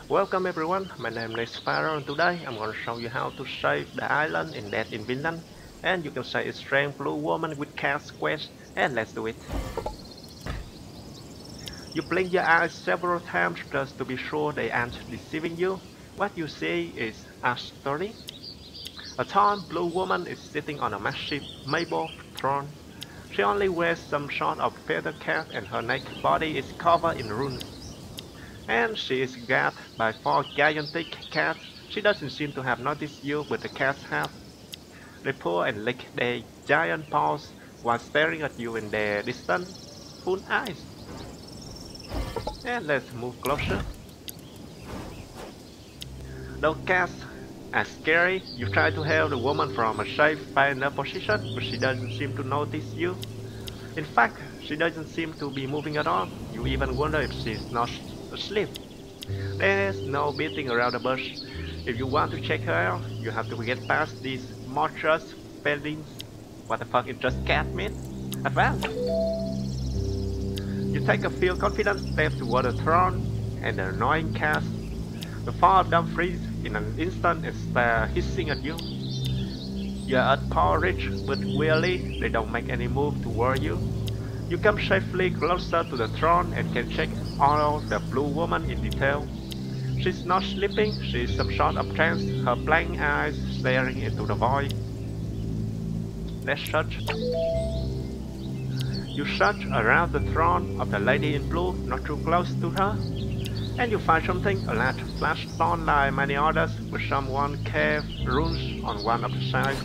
Welcome everyone, my name is Pharaoh and today I'm going to show you how to save the island in Dead in Vinland. And you can say it's Strang Blue Woman with Cast Quest, and let's do it. You blink your eyes several times just to be sure they aren't deceiving you. What you see is a story. A tall blue woman is sitting on a massive marble throne. She only wears some sort of feather cap and her naked body is covered in runes. And she is guarded by four gigantic cats. She doesn't seem to have noticed you, but the cats have. They pull and lick their giant paws while staring at you in their distant, full eyes. And let's move closer. Those cats are scary. You try to help the woman from a safe final position, but she doesn't seem to notice you. In fact, she doesn't seem to be moving at all. You even wonder if she's not asleep. There's no beating around the bush. If you want to check her out, you have to get past these monstrous Playdius. What the fuck is just cat meat? Advance! You take a few confident steps toward the throne and the annoying cats. The four of them freeze in an instant and stare hissing at you. You're at paw reach, but weirdly they don't make any move toward you. You come safely closer to the throne and can check all the blue woman in detail. She's not sleeping, she's some sort of trance, her blank eyes staring into the void. Let's search. You search around the throne of the lady in blue, not too close to her, and you find something, a large flat stone like many others, with someone carved runes on one of the sides.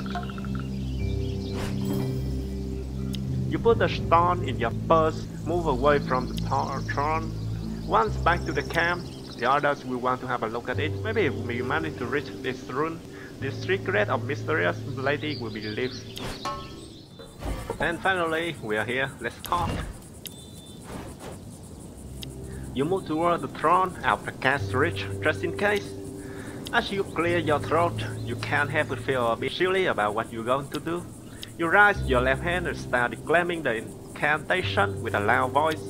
You put the stone in your purse, move away from the throne. Once back to the camp, the others will want to have a look at it. Maybe if we manage to reach this rune, the secret of mysterious lady will be released. And finally, we are here, let's talk. You move toward the throne out of the cast reach, just in case. As you clear your throat, you can't help but feel a bit silly about what you're going to do. You raise your left hand and start declaiming the incantation with a loud voice.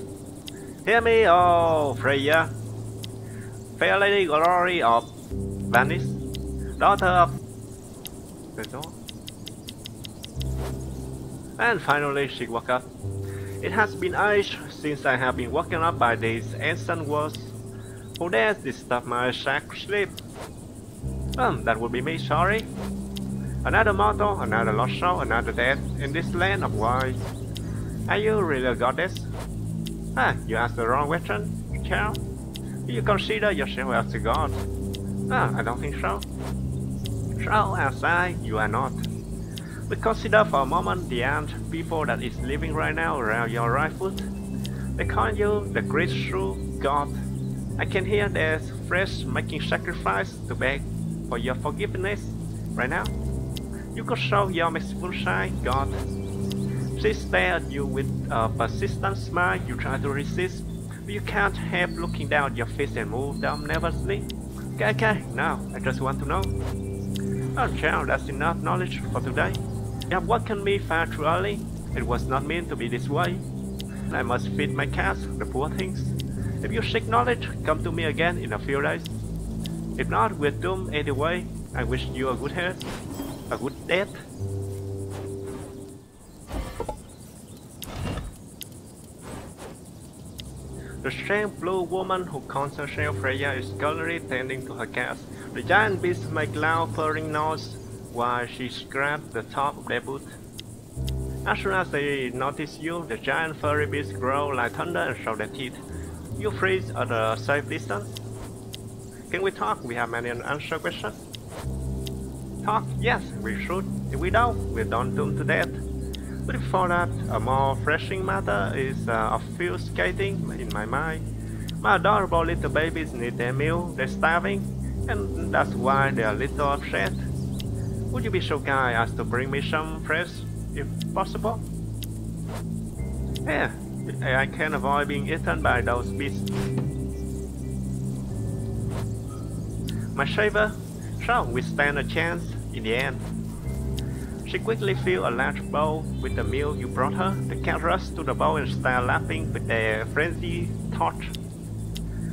Hear me, oh Freyja, fair lady glory of Venice, daughter of the door. And finally she woke up. It has been ages since I have been woken up by these ancient words. Who dares disturb my sacred sleep? That would be me, sorry. Another mortal, another lost soul, another death in this land of wise. Are you really a goddess? You asked the wrong question, child. Do you consider yourself as a god? I don't think so. So, as you are not. But consider for a moment the ant people that is living right now around your right foot. They call you the great true god. I can hear their friends making sacrifice to beg for your forgiveness right now. You could show your merciful side, God. She stares at you with a persistent smile. You try to resist, but you can't help looking down at your face and move them nervously. Okay, now I just want to know. Oh child, that's enough knowledge for today. You have woken me far too early. It was not meant to be this way. I must feed my cats, the poor things. If you seek knowledge, come to me again in a few days. If not, we're doomed anyway. I wish you a good health, a good death. The strange blue woman who calls herself Freyja is currently tending to her cats. The giant beasts make loud purring noise while she scratches the top of their boot. As soon as they notice you, the giant furry beasts growl like thunder and show their teeth. You freeze at a safe distance. Can we talk? We have many unanswered questions. Talk? Yes, we should. If we don't, we're doomed to death. But before that, a more refreshing matter is obfuscating in my mind. My adorable little babies need their meal, they're starving, and that's why they're a little upset. Would you be so kind as to bring me some fresh, if possible? Yeah, I can't avoid being eaten by those beasts. My shaver, so we stand a chance in the end. She quickly filled a large bowl with the meal you brought her. The cat rushed to the bowl and started lapping with their frenzied thought.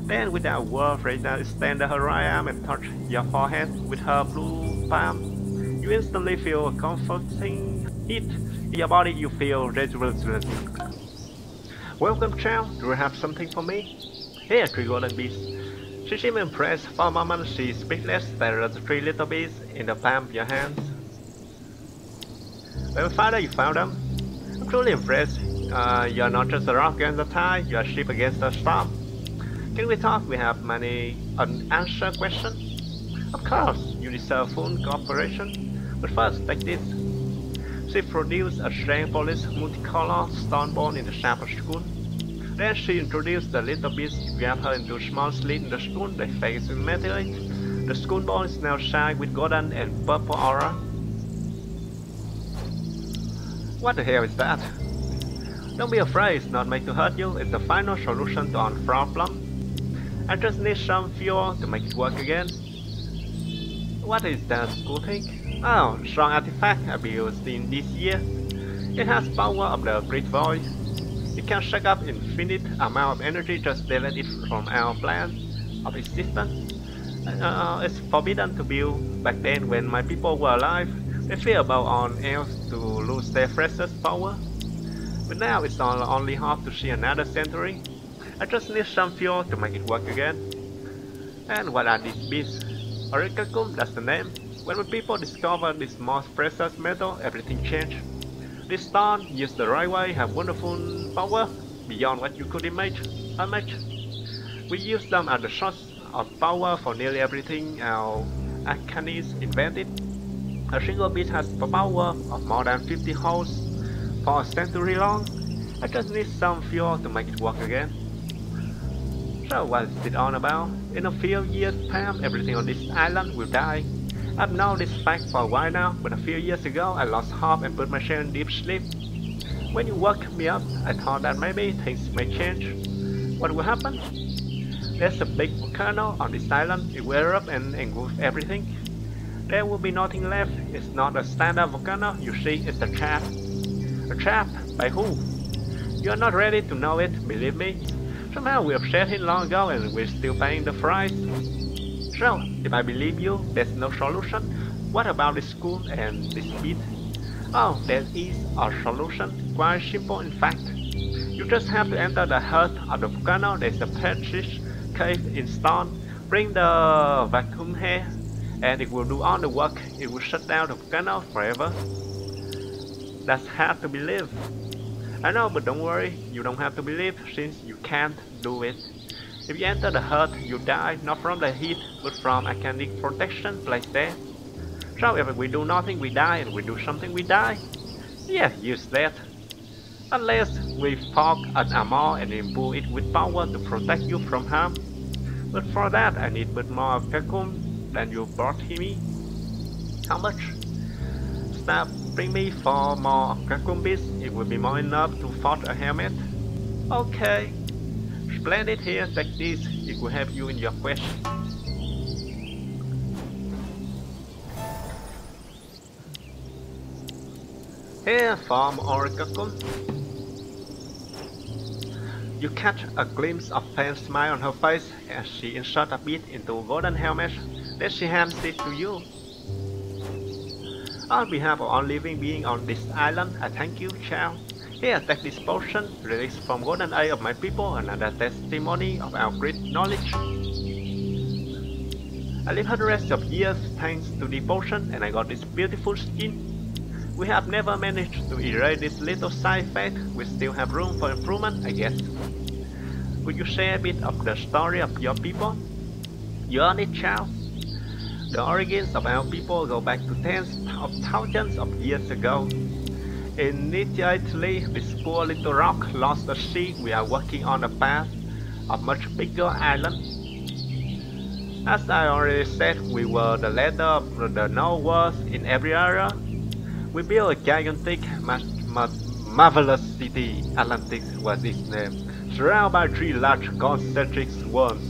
Then without word, Freyja extended her right arm and touched your forehead with her blue palm. You instantly feel a comforting heat in your body. You feel rejuvenated. Welcome, child. Do you have something for me? Here, 3 golden bees. She seemed impressed. For a moment, she speechless, stared at the 3 little bees in the palm of your hands. Well, father, you found them. I'm truly impressed. You're not just a rock against the tide, you're a ship against the storm. Can we talk? We have many unanswered questions. Of course, you deserve full cooperation. But first, take this. She produced a strange polish multicolor stone ball in the shape of a spoon. Then she introduced the little bees, grabbed her into a small slit in the spoon. They faced immediately. The spoon ball is now shine with golden and purple aura. What the hell is that? Don't be afraid, it's not meant to hurt you. It's the final solution to our problem. I just need some fuel to make it work again. What is that cool thing? Oh, strong artifact I've used in this year. It has power of the great void. It can suck up infinite amount of energy, just delete it from our plan of existence. It's forbidden to build. Back then, when my people were alive, they feared about on else to lose their precious power. But now it's only hard to see another century. I just need some fuel to make it work again. And what are these beasts? Orichalcum, that's the name. When the people discovered this most precious metal, everything changed. This stone, used the right way, have wonderful power beyond what you could imagine. We use them as the source of power for nearly everything our alchemists invented. A single beast has the power of more than 50 holes for a century long. I just need some fuel to make it work again. So what is it all about? In a few years' time, everything on this island will die. I've known this fact for a while now, but a few years ago I lost hope and put myself in deep sleep. When you woke me up, I thought that maybe things may change. What will happen? There's a big volcano on this island. It will erupt and engulf everything. There will be nothing left. It's not a standard volcano, you see, it's a trap. A trap? By who? You are not ready to know it, believe me. Somehow we have set it long ago and we're still paying the price. So, if I believe you, there's no solution. What about this school and this beat? Oh, there is a solution. Quite simple in fact. You just have to enter the heart of the volcano. There's a passage cave in stone. Bring the vacuum here and it will do all the work. It will shut down the volcano forever. That's hard to believe. I know, but don't worry, you don't have to believe since you can't do it. If you enter the hut, you die, not from the heat, but from arcanic protection placed there. So if we do nothing, we die, and we do something, we die. Yeah, use that. Unless we fork an armor and imbue it with power to protect you from harm. But for that, I need a bit more of vacuum than you brought me. How much? Snap, bring me 4 more vacuum beads. It will be more enough to forge a helmet. Okay. Splendid, here, take this. It will help you in your quest. Here, from Orichalcum. You catch a glimpse of faint smile on her face as she inserts a bead into a golden helmet. Then she hands it to you. On behalf of all living beings on this island, I thank you, child. Here, take this potion, released from golden eye of my people, another testimony of our great knowledge. I lived hundreds of years thanks to the potion, and I got this beautiful skin. We have never managed to erase this little side effect. We still have room for improvement, I guess. Could you share a bit of the story of your people? You earn it, child. The origins of our people go back to tens of thousands of years ago. Initially, this poor little rock lost the sea. We are working on a path of much bigger island. As I already said, we were the leader of the known world in every area. We built a gigantic, marvelous city. Atlantis was its name, surrounded by 3 large concentric swarms.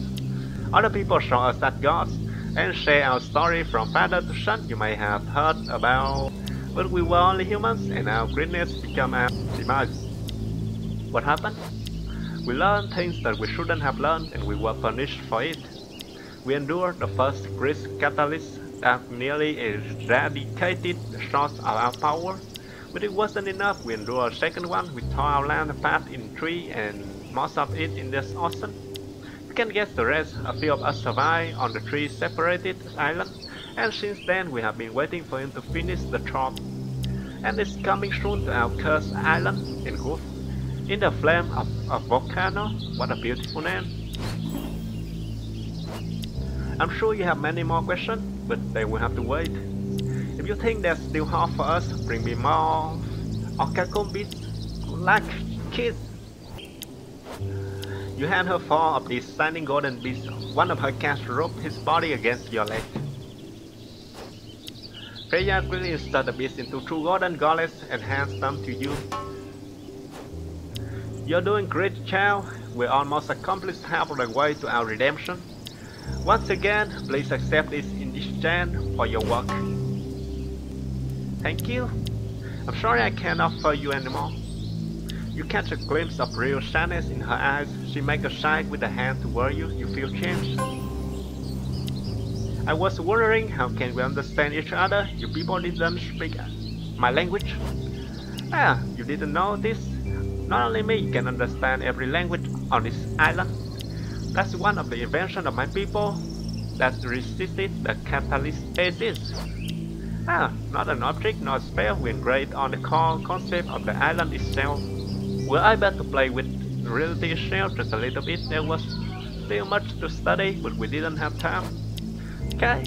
Other people saw us as gods and share our story from father to son. You may have heard about, but we were only humans and our greatness became our demise. What happened? We learned things that we shouldn't have learned and we were punished for it. We endured the first grid catalyst that nearly eradicated the source of our power. But it wasn't enough. We endured a second one. We tore our land apart in three and most of it in this ocean. You can guess the rest. A few of us survived on the three separated islands, and since then we have been waiting for him to finish the job. And it's coming soon to our cursed island, engulfed in the flame of a volcano. What a beautiful name. I'm sure you have many more questions, but they will have to wait. If you think there's still hope for us, bring me more Okakumbis like kids. You hand her four of these shining golden beasts. One of her cats rubbed his body against your leg. Freyja quickly inserts the beast into two golden golems and hands them to you. You're doing great, child. We're almost accomplished half of the way to our redemption. Once again, please accept this in exchange for your work. Thank you. I'm sorry I can't offer you anymore. You catch a glimpse of real sadness in her eyes. She makes a sign with a hand toward you. You feel changed. I was wondering, how can we understand each other? You people didn't speak my language. Ah, you didn't know this? Not only me can understand every language on this island. That's one of the inventions of my people that resisted the catalyst ages. Ah, not an object nor a spell. We engraved on the core concept of the island itself. We're able to play with reality itself just a little bit. There was still much to study, but we didn't have time. Okay,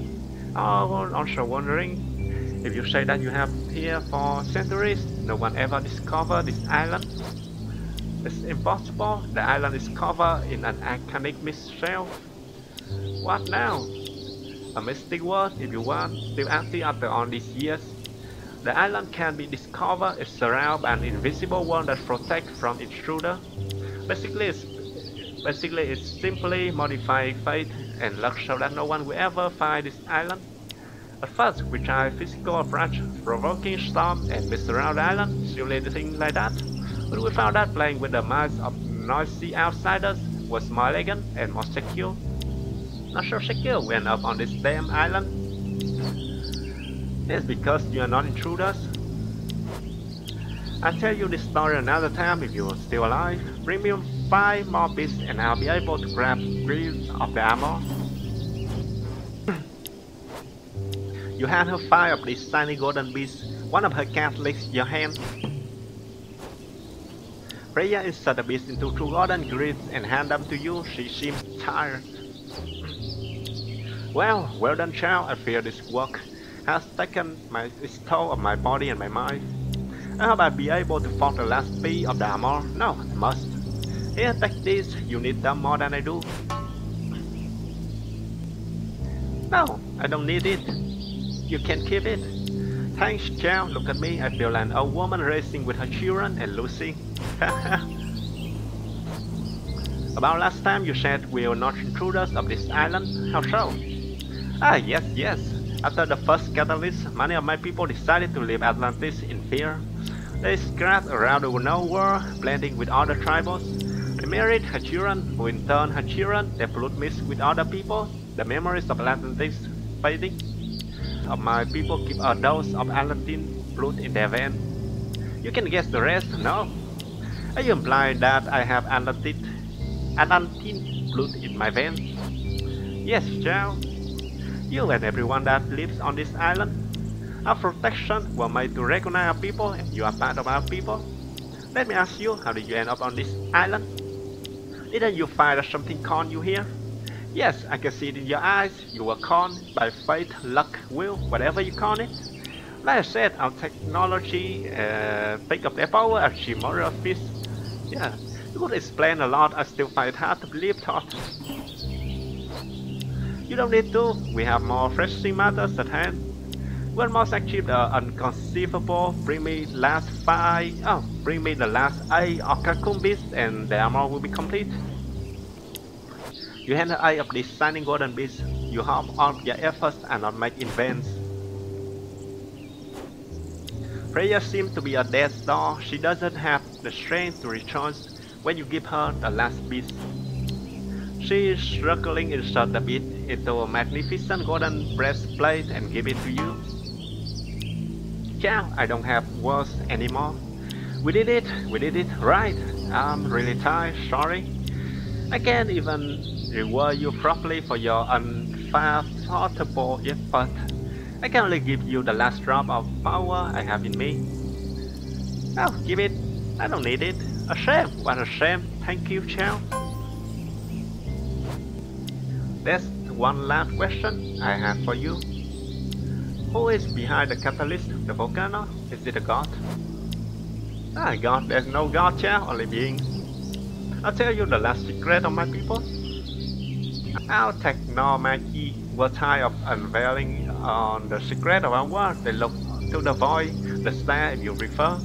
I was also wondering, if you say that you have here for centuries, no one ever discovered this island. It's impossible. The island is covered in an arcanic mist shell. What now? A mystic world, if you want, still empty after all these years. The island can be discovered. It's surrounded by an invisible wall that protects from intruder. Basically, it's simply modifying fate and luck so that no one will ever find this island. At first, we tried physical approach, provoking storm and mist around the island, simulating things like that. But we found that playing with the minds of noisy outsiders was more elegant and more secure. Not so secure we end up on this damn island. It's because you are not intruders. I'll tell you this story another time if you're still alive. Bring me 5 more beasts and I'll be able to grab grills of the armor. You hand her 5 of these shiny golden beasts. One of her cats licks your hand. Freyja inserts the beast into 2 golden grills and hand them to you. She seems tired. Well done, child. I fear this work has taken its toll on my body and my mind. I hope I'll be able to forge the last piece of the armor. No, I must. Here, take this. You need them more than I do. No, I don't need it. You can keep it. Thanks, child. Look at me. I feel like an old woman racing with her children and losing. About last time you said we were not intruders of this island. How so? Ah, yes. After the first catalyst, many of my people decided to leave Atlantis in fear. They scattered around the known world, blending with other tribals. They married her children, who in turn her children. Their blood mixed with other people. The memories of Atlantis fading. Of my people keep a dose of Atlantean blood in their veins. You can guess the rest, no? Are you implying that I have Atlantean blood in my veins? Yes, child. You and everyone that lives on this island. Our protection were made to recognize our people, and you are part of our people. Let me ask you, how did you end up on this island? Didn't you find that something conned you here? Yes, I can see it in your eyes. You were conned by fate, luck, will, whatever you call it. Like I said, our technology, think of their power, achieve moral peace. Yeah, you could explain a lot. I still find it hard to believe thought. You don't need to. We have more pressing matters at hand. We must achieve the unconceivable. Bring me the last 8 Okakumbis and the armor will be complete. You hand the eye of this shining golden beast. You hope all your efforts are not made in vain. Freyja seems to be a dead star. She doesn't have the strength to rejoice when you give her the last piece. She is struggling insert the bit into a magnificent golden breastplate and give it to you. Yeah, I don't have words anymore. We did it, right? I'm really tired, sorry. I can't even reward you properly for your unfathomable effort. I can only give you the last drop of power I have in me. Oh, give it. I don't need it. A shame, what a shame. Thank you, Chow. There's one last question I have for you. Who is behind the catalyst, the volcano? Is it a god? Ah, god, there's no god, Chow, only beings. I'll tell you the last secret of my people. Our technology was tired of unveiling on the secret of our world. They look to the void, the star if you prefer.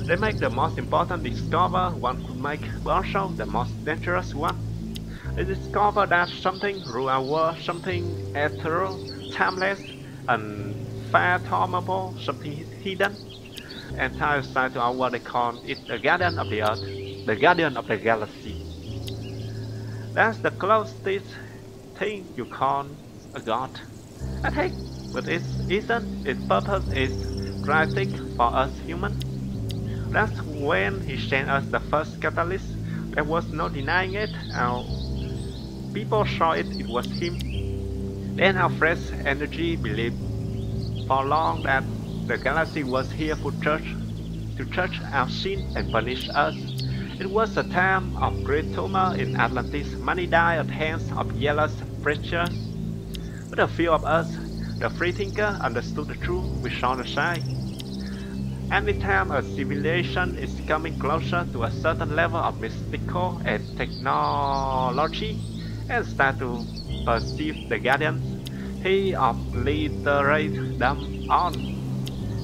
They make the most important discovery one could make, but also the most dangerous one. They discover that something rule our world, something ethereal, timeless, unfathomable, something hidden. Entire side to our world they call it the guardian of the earth, the guardian of the galaxy. That's the closest thing you call a god. I think, but it isn't. Its purpose is tragic for us humans. That's when he sent us the first catalyst. There was no denying it. Our people saw it, it was him. Then our fresh energy believed for long that the galaxy was here to judge our sin and punish us. It was a time of great tumult in Atlantis. Many died at hands of jealous preachers. But a few of us, the freethinker, understood the truth. We saw the sign. Anytime a civilization is coming closer to a certain level of mystical and technology and start to perceive the guardians, he obliterates them all.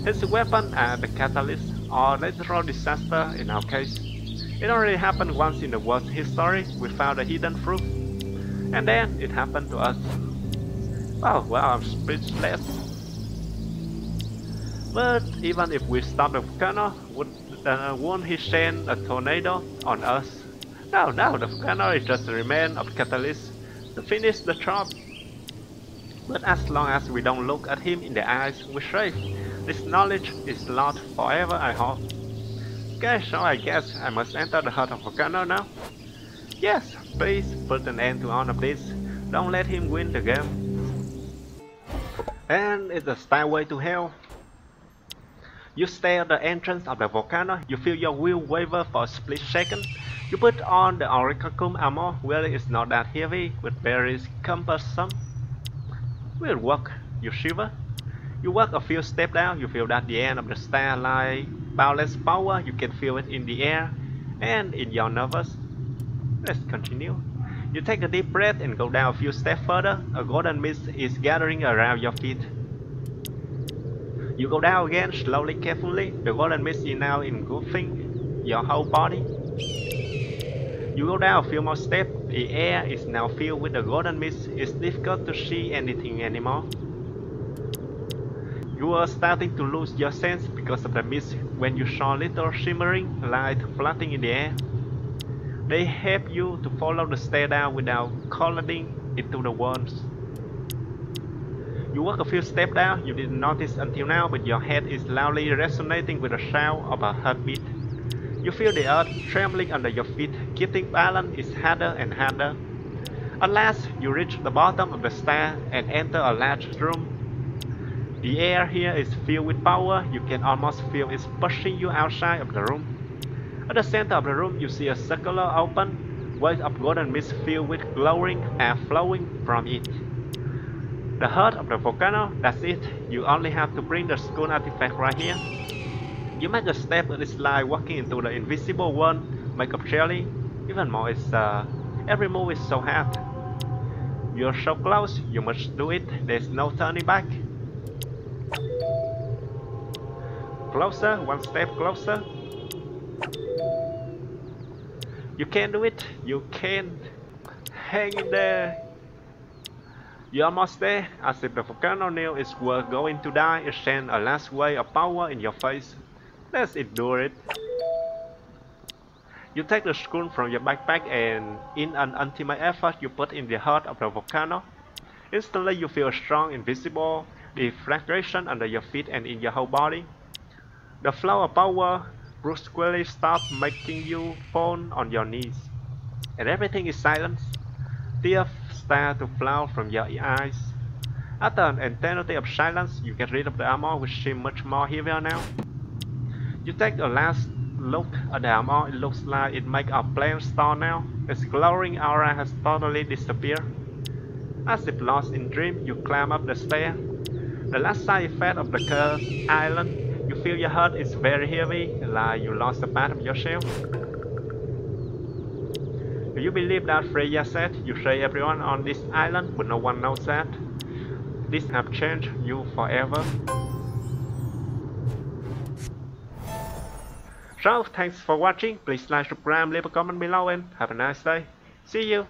His weapon are the catalyst or natural disaster in our case. It already happened once in the world's history. We found a hidden truth. And then it happened to us. Oh, well, I'm speechless. But even if we stop the volcano, won't he send a tornado on us? No, the volcano is just a remain of catalyst to finish the job. But as long as we don't look at him in the eyes, we're safe. This knowledge is lost forever, I hope. Okay, so I guess I must enter the heart of volcano now. Yes, please put an end to all of this. Don't let him win the game. And it's a stairway to hell. You stay at the entrance of the volcano, you feel your will waver for a split second. You put on the Orichalcum armor, really it's not that heavy, but very cumbersome. Will work, you shiver. You walk a few steps down, you feel that the end of the stair lies boundless power, you can feel it in the air and in your nerves. Let's continue. You take a deep breath and go down a few steps further. A golden mist is gathering around your feet. You go down again, slowly, carefully. The golden mist is now engulfing your whole body. You go down a few more steps. The air is now filled with the golden mist. It's difficult to see anything anymore. You are starting to lose your sense because of the mist when you saw little shimmering light floating in the air. They help you to follow the stair down without colliding into the walls. You walk a few steps down, you didn't notice until now, but your head is loudly resonating with the sound of a heartbeat. You feel the earth trembling under your feet, getting balance is harder and harder. At last, you reach the bottom of the stair and enter a large room. The air here is filled with power, you can almost feel it pushing you outside of the room. At the center of the room, you see a circular open, waves of golden mist filled with glowing air flowing from it. The heart of the volcano, that's it. You only have to bring the skull artifact right here. You make a step and it's like walking into the invisible world, make up jelly. Even more, every move is so hard. You're so close, you must do it, there's no turning back. Closer, one step closer. You can do it, you can. Hang in there. You're almost there, as if the volcano knew it was going to die. It sent a last wave of power in your face. Let's endure it. You take the scroll from your backpack and in an ultimate effort you put in the heart of the volcano. Instantly you feel a strong, invisible deflagration under your feet and in your whole body. The flow of power brusquely stops, making you fall on your knees. And everything is silent. Tears start to flow from your eyes. After an eternity of silence, you get rid of the armor, which seems much more heavier now. You take a last look at the armor. It looks like it makes a plain stone now. Its glowing aura has totally disappeared. As if lost in dream, you climb up the stair. The last side effect of the cursed island, you feel your heart is very heavy, like you lost a part of yourself. Do you believe that Freyja said you save everyone on this island, but no one knows that? This have changed you forever. So, thanks for watching. Please like, subscribe, leave a comment below and have a nice day. See you!